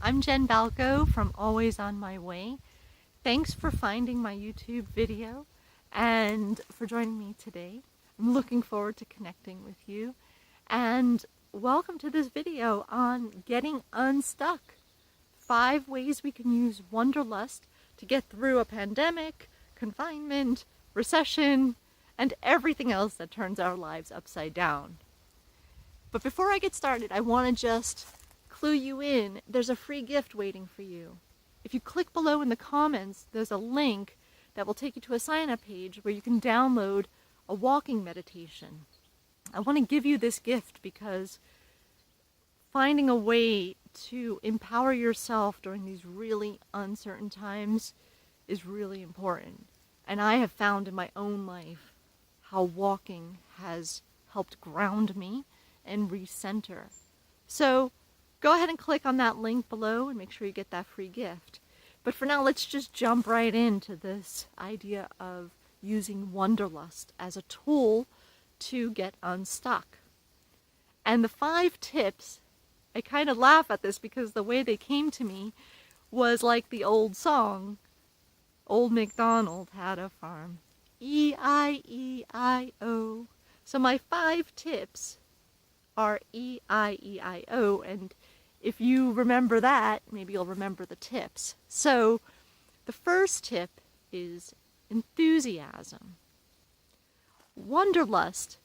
I'm Jen Balco from Always On My Way. Thanks for finding my YouTube video and for joining me today. I'm looking forward to connecting with you. And welcome to this video on getting unstuck. 5 ways we can use Wanderlust to get through a pandemic, confinement, recession, and everything else that turns our lives upside down. But before I get started, I want to just clue you in. There's a free gift waiting for you. If you click below in the comments, there's a link that will take you to a sign-up page where you can download a walking meditation. I want to give you this gift because finding a way to empower yourself during these really uncertain times is really important. And I have found in my own life how walking has helped ground me and recenter. So go ahead and click on that link below and make sure you get that free gift. But for now, let's just jump right into this idea of using Wanderlust as a tool to get unstuck. And the 5 tips, I kind of laugh at this because the way they came to me was like the old song, Old MacDonald Had a Farm, E-I-E-I-O. So my 5 tips are E-I-E-I-O, and if you remember that, maybe you'll remember the tips. So the first tip is enthusiasm. Wanderlust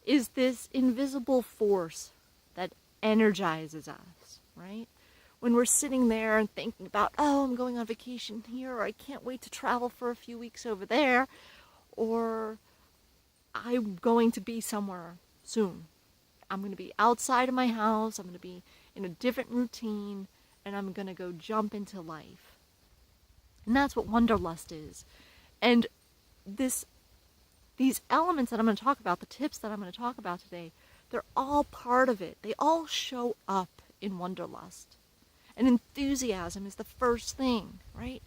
is this invisible force that energizes us, right? When we're sitting there and thinking about, oh, I'm going on vacation here, or I can't wait to travel for a few weeks over there, or I'm going to be somewhere soon. I'm going to be outside of my house, I'm going to be in a different routine, and I'm going to go jump into life. And that's what Wanderlust is. And these elements that I'm going to talk about, the tips that I'm going to talk about today, they're all part of it. They all show up in Wanderlust. And enthusiasm is the first thing, right?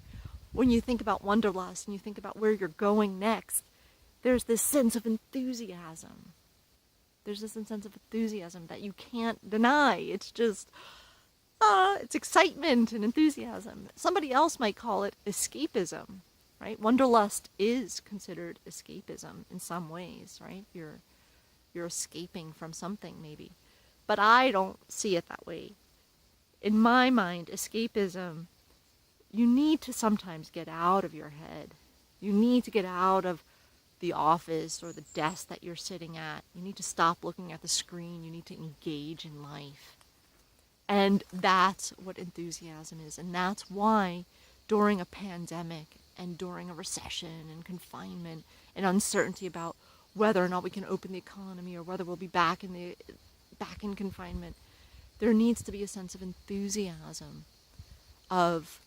When you think about Wanderlust and you think about where you're going next, there's this sense of enthusiasm. There's this sense of enthusiasm that you can't deny. It's just, it's excitement and enthusiasm. Somebody else might call it escapism, right? Wanderlust is considered escapism in some ways, right? You're escaping from something maybe. But I don't see it that way. In my mind, escapism, you need to sometimes get out of your head. You need to get out of the office or the desk that you're sitting at. You need to stop looking at the screen. You need to engage in life. And that's what enthusiasm is. And that's why during a pandemic and during a recession and confinement and uncertainty about whether or not we can open the economy or whether we'll be back in confinement, there needs to be a sense of enthusiasm of,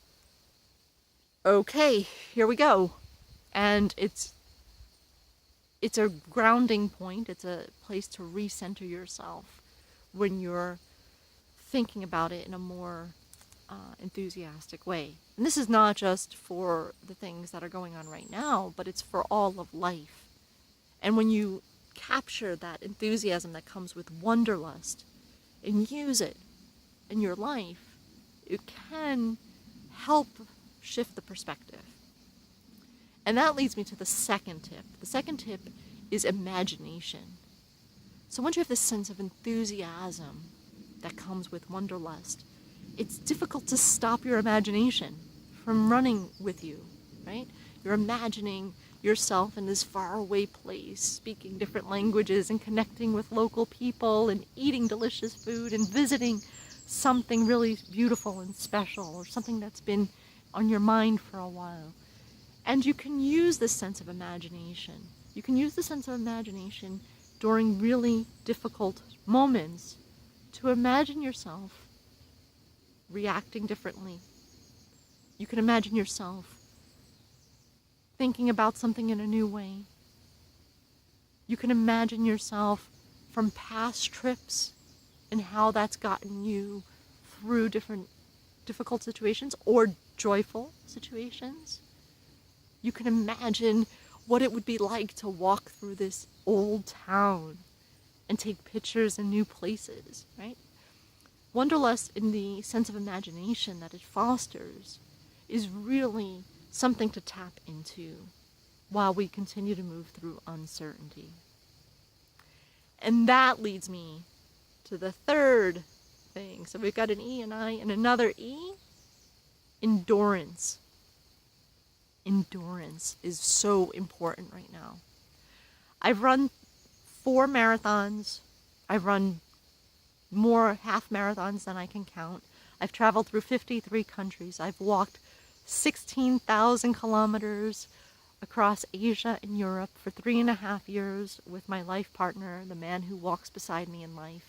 okay, here we go. And it's a grounding point. It's a place to recenter yourself when you're thinking about it in a more enthusiastic way. And this is not just for the things that are going on right now, but it's for all of life. And when you capture that enthusiasm that comes with Wanderlust and use it in your life, it can help shift the perspective. And that leads me to the second tip. The second tip is imagination. So once you have this sense of enthusiasm that comes with Wanderlust, it's difficult to stop your imagination from running with you, right? You're imagining yourself in this faraway place, speaking different languages and connecting with local people and eating delicious food and visiting something really beautiful and special or something that's been on your mind for a while. And you can use this sense of imagination. You can use the sense of imagination during really difficult moments to imagine yourself reacting differently. You can imagine yourself thinking about something in a new way. You can imagine yourself from past trips and how that's gotten you through different difficult situations or joyful situations. You can imagine what it would be like to walk through this old town and take pictures in new places, right? Wanderlust, in the sense of imagination that it fosters, is really something to tap into while we continue to move through uncertainty. And that leads me to the third thing. So we've got an E, an I, and another E. Endurance. Endurance is so important right now. I've run 4 marathons. I've run more half marathons than I can count. I've traveled through 53 countries. I've walked 16,000 kilometers across Asia and Europe for 3.5 years with my life partner, the man who walks beside me in life.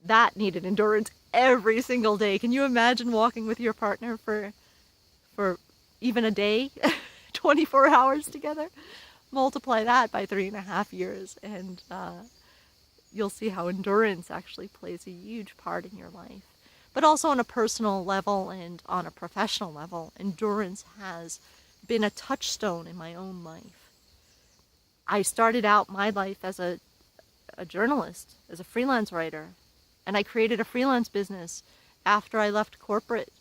That needed endurance every single day. Can you imagine walking with your partner for even a day, 24 hours together? Multiply that by 3.5 years, and you'll see how endurance actually plays a huge part in your life. But also on a personal level and on a professional level, endurance has been a touchstone in my own life. I started out my life as a journalist, as a freelance writer, and I created a freelance business after I left corporate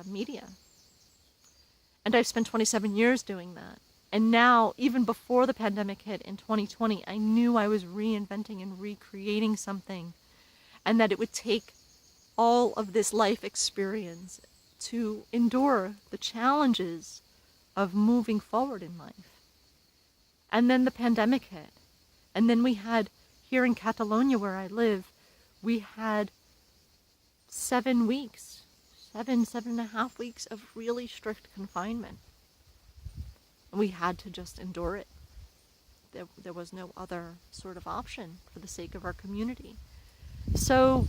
media. And I've spent 27 years doing that. And now, even before the pandemic hit in 2020, I knew I was reinventing and recreating something, and that it would take all of this life experience to endure the challenges of moving forward in life. And then the pandemic hit. And then we had, here in Catalonia where I live, we had 7 weeks, 7.5 weeks of really strict confinement. And we had to just endure it. There was no other sort of option for the sake of our community. So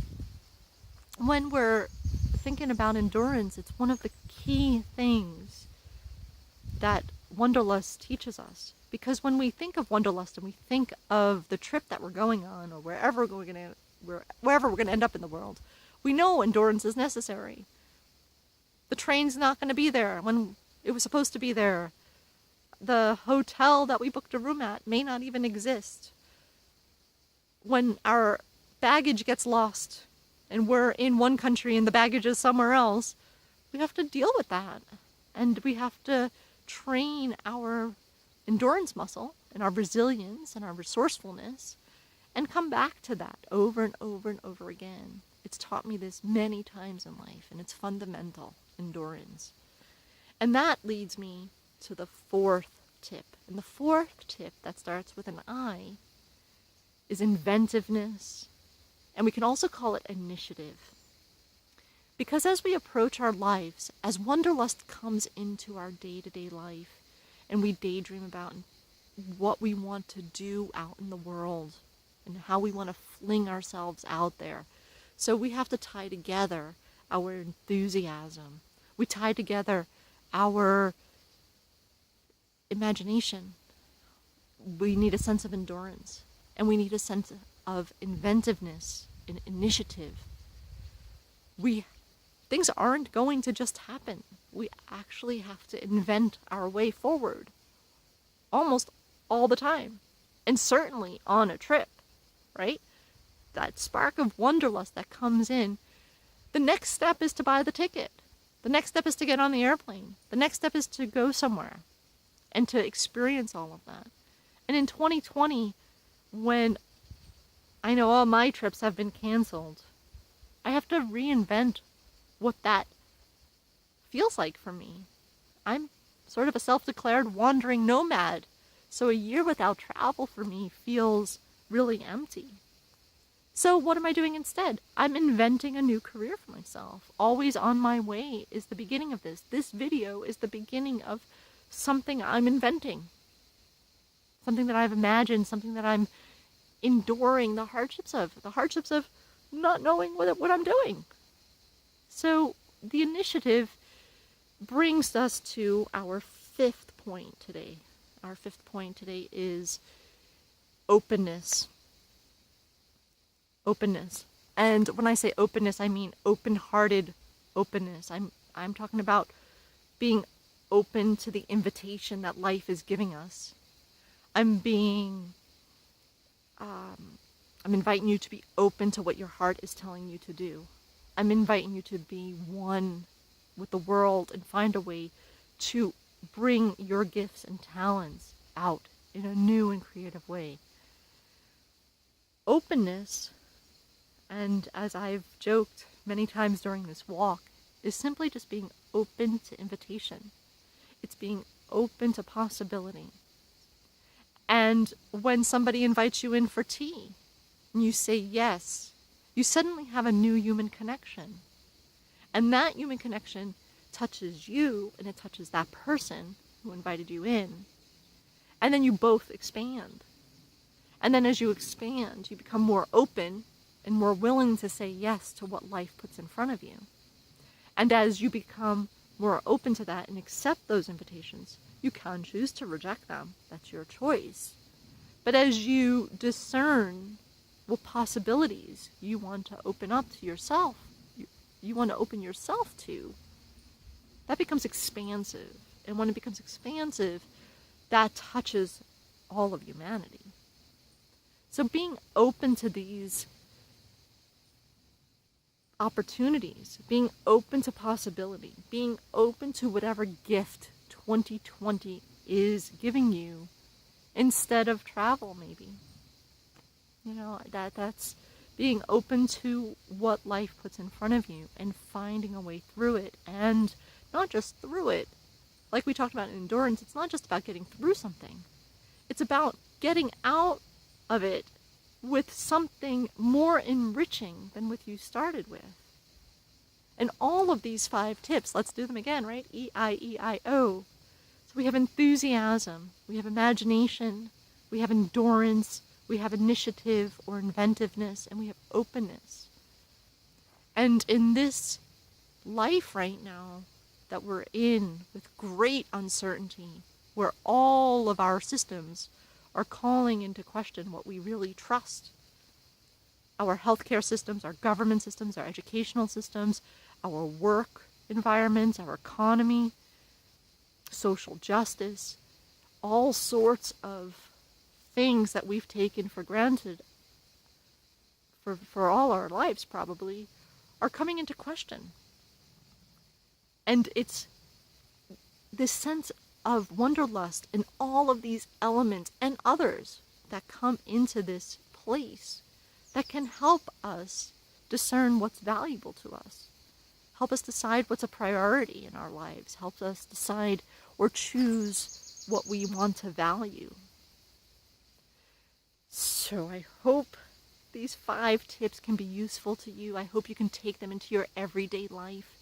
when we're thinking about endurance, it's one of the key things that Wanderlust teaches us. Because when we think of Wanderlust and we think of the trip that we're going on, or wherever we're going to end up in the world, we know endurance is necessary. The train's not going to be there when it was supposed to be there. The hotel that we booked a room at may not even exist. When our baggage gets lost and we're in one country and the baggage is somewhere else, we have to deal with that. And we have to train our endurance muscle and our resilience and our resourcefulness and come back to that over and over and over again. It's taught me this many times in life, and it's fundamental, endurance. And that leads me to the 4th tip. And the 4th tip that starts with an I is inventiveness. And we can also call it initiative. Because as we approach our lives, as Wanderlust comes into our day-to-day life, and we daydream about what we want to do out in the world, and how we want to fling ourselves out there. So we have to tie together our enthusiasm. We tie together our imagination. We need a sense of endurance, and we need a sense of inventiveness and initiative. Things aren't going to just happen. We actually have to invent our way forward almost all the time, and certainly on a trip, right? That spark of wanderlust that comes in. The next step is to buy the ticket. The next step is to get on the airplane. The next step is to go somewhere and to experience all of that. And in 2020, when I know all my trips have been canceled, I have to reinvent what that feels like for me. I'm sort of a self-declared wandering nomad, so a year without travel for me feels really empty. So what am I doing instead? I'm inventing a new career for myself. Always on my way is the beginning of this. This video is the beginning of something I'm inventing. Something that I've imagined, something that I'm enduring the hardships of not knowing what I'm doing. So the initiative brings us to our 5th point today. Our 5th point today is openness. Openness. And when I say openness, I mean open-hearted openness. I'm talking about being open to the invitation that life is giving us. I'm being I'm inviting you to be open to what your heart is telling you to do. I'm inviting you to be one with the world and find a way to bring your gifts and talents out in a new and creative way. Openness, and as I've joked many times during this walk, is simply just being open to invitation. It's being open to possibility. And when somebody invites you in for tea and you say yes, you suddenly have a new human connection. And that human connection touches you and it touches that person who invited you in. And then you both expand. And then as you expand, you become more open and more willing to say yes to what life puts in front of you. And as you become more open to that and accept those invitations, you can choose to reject them. That's your choice. But as you discern what possibilities you want to open up to yourself, you want to open yourself to, that becomes expansive. And when it becomes expansive, that touches all of humanity. So being open to these opportunities, being open to possibility, being open to whatever gift 2020 is giving you instead of travel, maybe. You know, that's being open to what life puts in front of you and finding a way through it. And not just through it. Like we talked about in endurance, it's not just about getting through something. It's about getting out of it with something more enriching than what you started with. And all of these 5 tips, let's do them again, right? E-I-E-I-O. So we have enthusiasm, we have imagination, we have endurance, we have initiative or inventiveness, and we have openness. And in this life right now that we're in with great uncertainty, where all of our systems are calling into question what we really trust. Our healthcare systems, our government systems, our educational systems, our work environments, our economy, social justice, all sorts of things that we've taken for granted for all our lives probably are coming into question. And it's this sense of wanderlust and all of these elements and others that come into this place that can help us discern what's valuable to us, help us decide what's a priority in our lives, help us decide or choose what we want to value. So I hope these 5 tips can be useful to you. I hope you can take them into your everyday life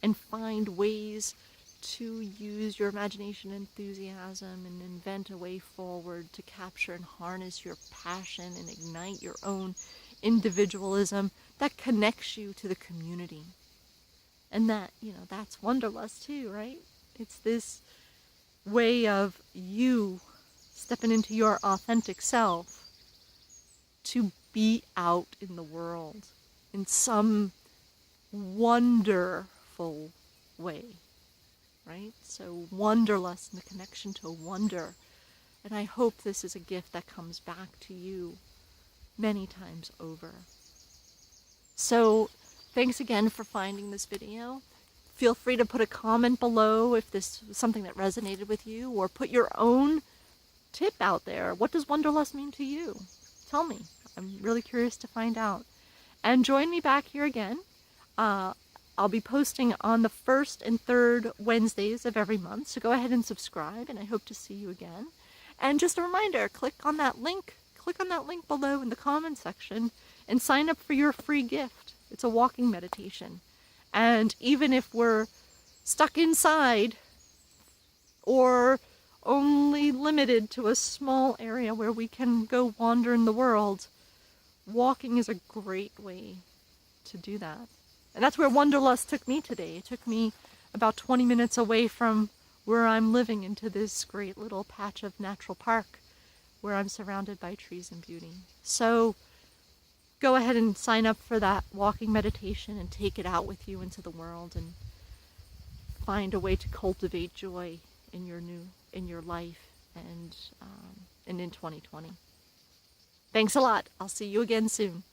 and find ways to use your imagination and enthusiasm and invent a way forward to capture and harness your passion and ignite your own individualism that connects you to the community. And that, that's Wanderlust too, right? It's this way of you stepping into your authentic self to be out in the world in some wonderful way, right? So wanderlust and the connection to wonder. And I hope this is a gift that comes back to you many times over. So thanks again for finding this video. Feel free to put a comment below if this was something that resonated with you, or put your own tip out there. What does wanderlust mean to you? Tell me. I'm really curious to find out. And join me back here again. I'll be posting on the 1st and 3rd Wednesdays of every month, so go ahead and subscribe, and I hope to see you again. And just a reminder, click on that link below in the comment section and sign up for your free gift. It's a walking meditation. And even if we're stuck inside or only limited to a small area where we can go wander in the world, walking is a great way to do that. And that's where Wanderlust took me today. It took me about 20 minutes away from where I'm living into this great little patch of natural park where I'm surrounded by trees and beauty. So go ahead and sign up for that walking meditation and take it out with you into the world and find a way to cultivate joy in your life and in 2020. Thanks a lot. I'll see you again soon.